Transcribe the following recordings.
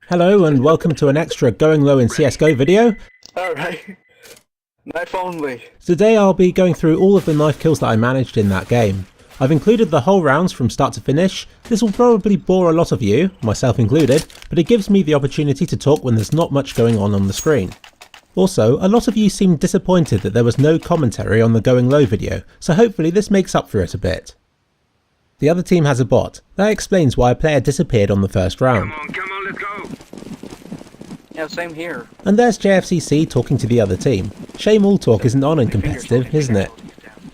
Hello and welcome to an extra Going Low in CSGO video. Alright. Knife only. Today I'll be going through all of the knife kills that I managed in that game. I've included the whole rounds from start to finish. This will probably bore a lot of you, myself included, but it gives me the opportunity to talk when there's not much going on the screen. Also, a lot of you seemed disappointed that there was no commentary on the Going Low video, so hopefully this makes up for it a bit. The other team has a bot. That explains why a player disappeared on the first round. Come on, let's go. Yeah, same here. And there's JFCC talking to the other team. Shame all talk isn't on and competitive, isn't it?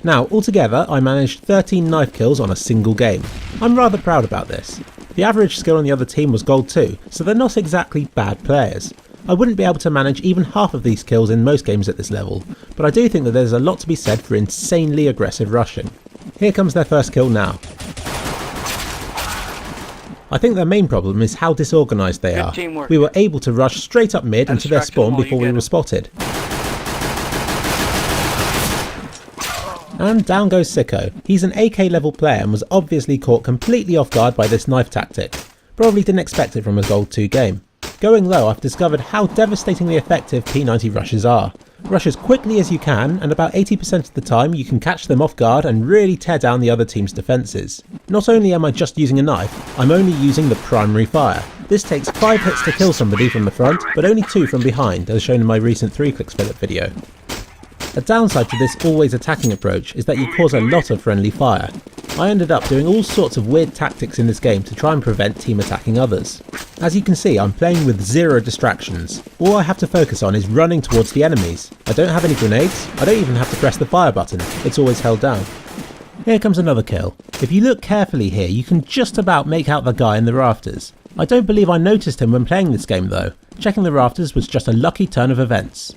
Now, altogether, I managed 13 knife kills on a single game. I'm rather proud about this. The average skill on the other team was gold 2, so they're not exactly bad players. I wouldn't be able to manage even half of these kills in most games at this level, but I do think that there's a lot to be said for insanely aggressive rushing. Here comes their first kill now. I think their main problem is how disorganised they are. We were able to rush straight up mid into their spawn before we were spotted. And down goes Sicko. He's an AK level player and was obviously caught completely off guard by this knife tactic. Probably didn't expect it from a gold 2 game. Going low, I've discovered how devastatingly effective P90 rushes are. Rush as quickly as you can, and about 80% of the time you can catch them off guard and really tear down the other team's defences. Not only am I just using a knife, I'm only using the primary fire. This takes 5 hits to kill somebody from the front, but only 2 from behind, as shown in my recent 3-clicks Philip video. A downside to this always attacking approach is that you cause a lot of friendly fire. I ended up doing all sorts of weird tactics in this game to try and prevent team attacking others. As you can see, I'm playing with 0 distractions. All I have to focus on is running towards the enemies. I don't have any grenades, I don't even have to press the fire button, it's always held down. Here comes another kill. If you look carefully here, you can just about make out the guy in the rafters. I don't believe I noticed him when playing this game though. Checking the rafters was just a lucky turn of events.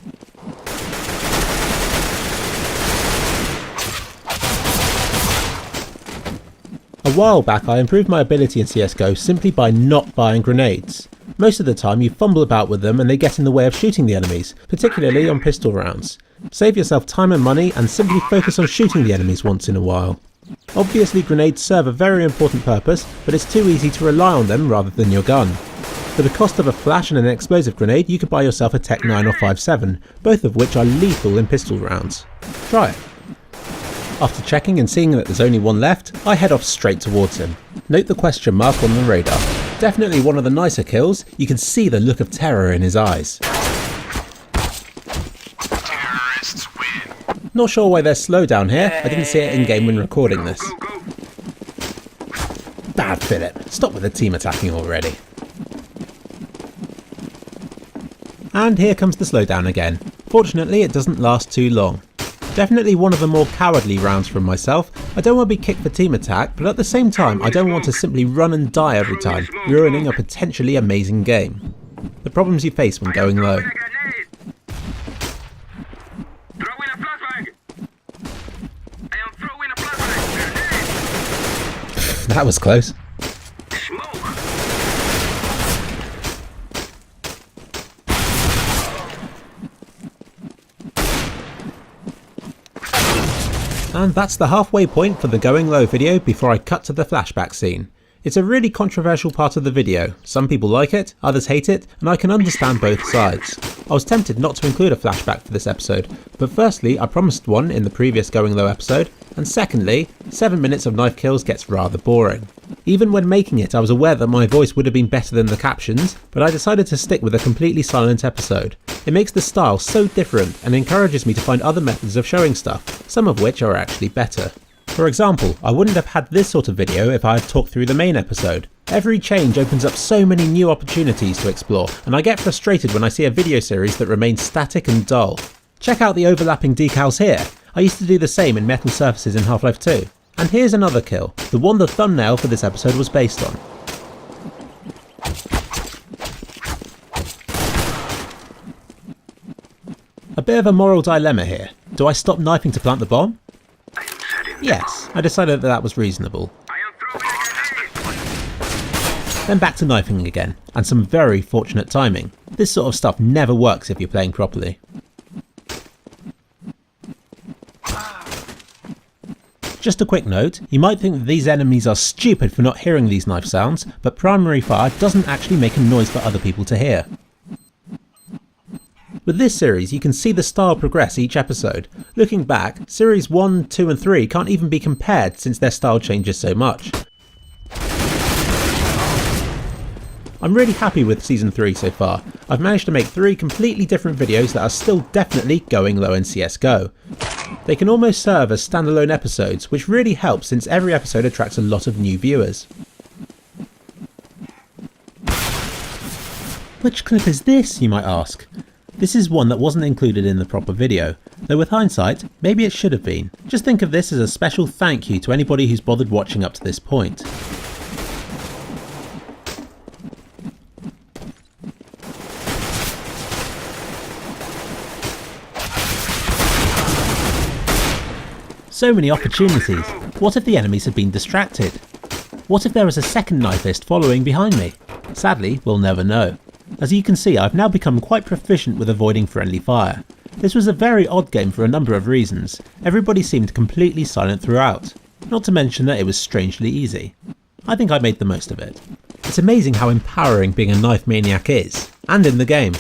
A while back I improved my ability in CSGO simply by not buying grenades. Most of the time you fumble about with them and they get in the way of shooting the enemies, particularly on pistol rounds. Save yourself time and money and simply focus on shooting the enemies once in a while. Obviously grenades serve a very important purpose, but it's too easy to rely on them rather than your gun. For the cost of a flash and an explosive grenade you could buy yourself a Tech 9 or 5.7, both of which are lethal in pistol rounds. Try it. After checking and seeing that there's only one left, I head off straight towards him. Note the question mark on the radar. Definitely one of the nicer kills, you can see the look of terror in his eyes. Terrorists win. Not sure why there's slowdown here, I didn't see it in game when recording this. Bad Philip, stop with the team attacking already. And here comes the slowdown again. Fortunately it doesn't last too long. Definitely one of the more cowardly rounds from myself. I don't want to be kicked for team attack, but at the same time I don't want to simply run and die every time, ruining a potentially amazing game. The problems you face when going low. That was close. And that's the halfway point for the Going Low video before I cut to the flashback scene. It's a really controversial part of the video. Some people like it, others hate it, and I can understand both sides. I was tempted not to include a flashback for this episode, but firstly I promised one in the previous Going Low episode, and secondly, 7 minutes of knife kills gets rather boring. Even when making it I was aware that my voice would have been better than the captions, but I decided to stick with a completely silent episode. It makes the style so different and encourages me to find other methods of showing stuff, some of which are actually better. For example, I wouldn't have had this sort of video if I had talked through the main episode. Every change opens up so many new opportunities to explore, and I get frustrated when I see a video series that remains static and dull. Check out the overlapping decals here. I used to do the same in Metal Surfaces in Half-Life 2. And here's another kill, the one the thumbnail for this episode was based on. A bit of a moral dilemma here. Do I stop knifing to plant the bomb? Yes, I decided that was reasonable. Then back to knifing again, and some very fortunate timing. This sort of stuff never works if you're playing properly. Just a quick note, you might think that these enemies are stupid for not hearing these knife sounds, but primary fire doesn't actually make a noise for other people to hear. With this series you can see the style progress each episode. Looking back, series 1, 2 and 3 can't even be compared since their style changes so much. I'm really happy with season 3 so far. I've managed to make 3 completely different videos that are still definitely going low in CSGO. They can almost serve as standalone episodes, which really helps since every episode attracts a lot of new viewers. Which clip is this, you might ask? This is one that wasn't included in the proper video, though with hindsight, maybe it should have been. Just think of this as a special thank you to anybody who's bothered watching up to this point. So many opportunities. What if the enemies had been distracted? What if there was a second knifist following behind me? Sadly, we'll never know. As you can see, I've now become quite proficient with avoiding friendly fire. This was a very odd game for a number of reasons. Everybody seemed completely silent throughout, not to mention that it was strangely easy. I think I made the most of it. It's amazing how empowering being a knife maniac is, and in the game.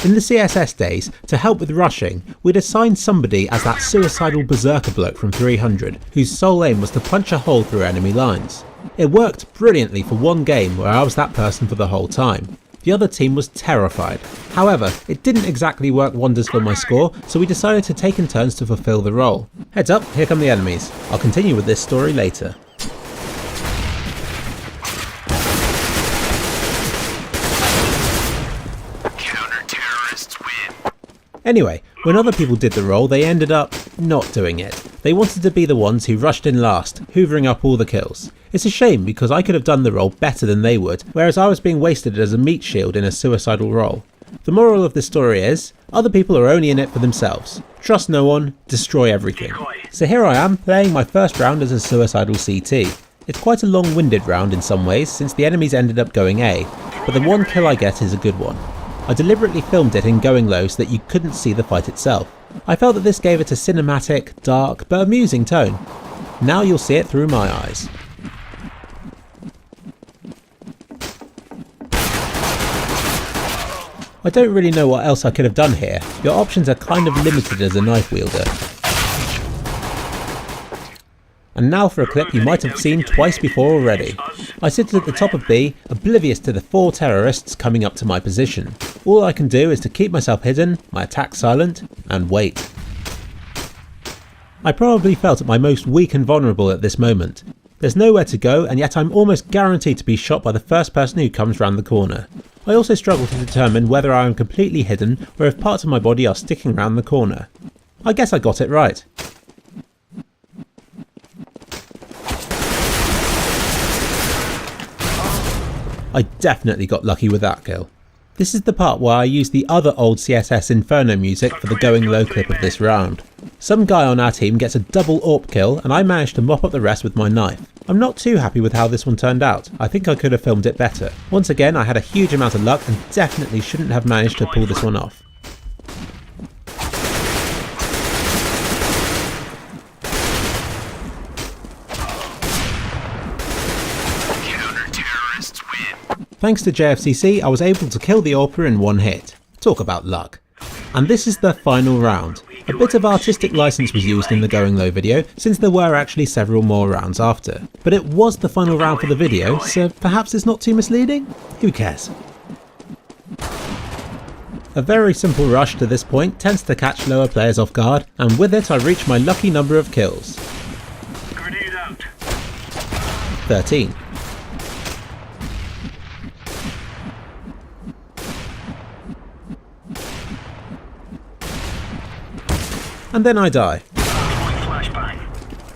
In the CSS days, to help with rushing, we'd assign somebody as that suicidal berserker bloke from 300, whose sole aim was to punch a hole through enemy lines. It worked brilliantly for one game where I was that person for the whole time. The other team was terrified. However, it didn't exactly work wonders for my score, so we decided to take in turns to fulfill the role. Heads up, here come the enemies. I'll continue with this story later. Anyway, when other people did the role, they ended up not doing it. They wanted to be the ones who rushed in last, hoovering up all the kills. It's a shame because I could have done the role better than they would, whereas I was being wasted as a meat shield in a suicidal role. The moral of this story is, other people are only in it for themselves. Trust no one, destroy everything. So here I am, playing my first round as a suicidal CT. It's quite a long-winded round in some ways, since the enemies ended up going A, but the one kill I get is a good one. I deliberately filmed it in going low so that you couldn't see the fight itself. I felt that this gave it a cinematic, dark, but amusing tone. Now you'll see it through my eyes. I don't really know what else I could have done here. Your options are kind of limited as a knife wielder. And now for a clip you might have seen twice before already. I sit at the top of B, oblivious to the 4 terrorists coming up to my position. All I can do is to keep myself hidden, my attack silent, and wait. I probably felt at my most weak and vulnerable at this moment. There's nowhere to go, and yet I'm almost guaranteed to be shot by the first person who comes round the corner. I also struggle to determine whether I am completely hidden or if parts of my body are sticking round the corner. I guess I got it right. I definitely got lucky with that kill. This is the part where I use the other old CSS Inferno music for the going low clip of this round. Some guy on our team gets a double AWP kill and I managed to mop up the rest with my knife. I'm not too happy with how this one turned out. I think I could have filmed it better. Once again I had a huge amount of luck and definitely shouldn't have managed to pull this one off. Thanks to JFCC, I was able to kill the AWPer in one hit. Talk about luck. And this is the final round. A bit of artistic license was used in the going low video, since there were actually several more rounds after. But it was the final round for the video, so perhaps it's not too misleading? Who cares? A very simple rush to this point tends to catch lower players off guard, and with it I reach my lucky number of kills. 13. And then I die.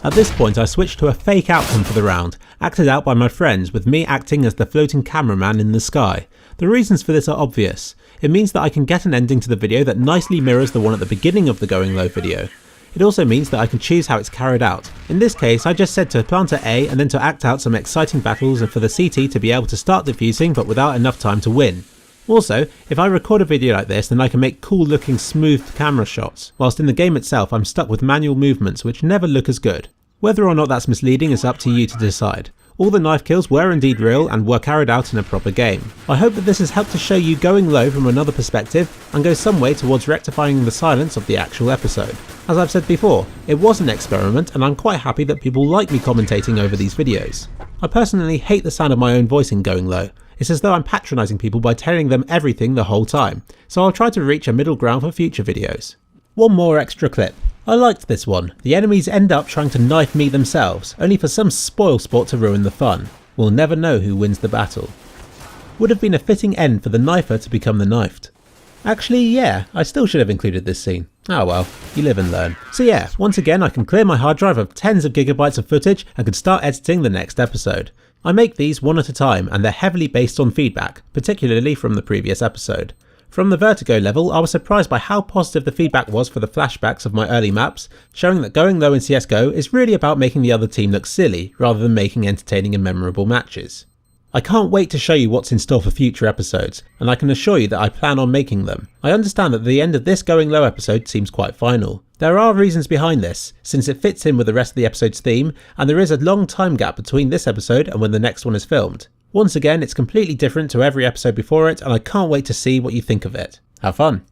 At this point I switched to a fake outcome for the round, acted out by my friends with me acting as the floating cameraman in the sky. The reasons for this are obvious. It means that I can get an ending to the video that nicely mirrors the one at the beginning of the going low video. It also means that I can choose how it's carried out. In this case I just said to plant at A and then to act out some exciting battles and for the CT to be able to start defusing but without enough time to win. Also, if I record a video like this then I can make cool looking smoothed camera shots, whilst in the game itself I'm stuck with manual movements which never look as good. Whether or not that's misleading is up to you to decide. All the knife kills were indeed real and were carried out in a proper game. I hope that this has helped to show you going low from another perspective and go some way towards rectifying the silence of the actual episode. As I've said before, it was an experiment and I'm quite happy that people like me commentating over these videos. I personally hate the sound of my own voice in going low. It's as though I'm patronising people by telling them everything the whole time, so I'll try to reach a middle ground for future videos. One more extra clip. I liked this one. The enemies end up trying to knife me themselves, only for some spoil sport to ruin the fun. We'll never know who wins the battle. Would have been a fitting end for the knifer to become the knifed. Actually, yeah, I still should have included this scene. Oh well, you live and learn. So yeah, once again I can clear my hard drive of tens of gigabytes of footage and can start editing the next episode. I make these one at a time and they're heavily based on feedback, particularly from the previous episode. From the Vertigo level, I was surprised by how positive the feedback was for the flashbacks of my early maps, showing that going low in CSGO is really about making the other team look silly, rather than making entertaining and memorable matches. I can't wait to show you what's in store for future episodes, and I can assure you that I plan on making them. I understand that the end of this going low episode seems quite final. There are reasons behind this, since it fits in with the rest of the episode's theme, and there is a long time gap between this episode and when the next one is filmed. Once again, it's completely different to every episode before it, and I can't wait to see what you think of it. Have fun!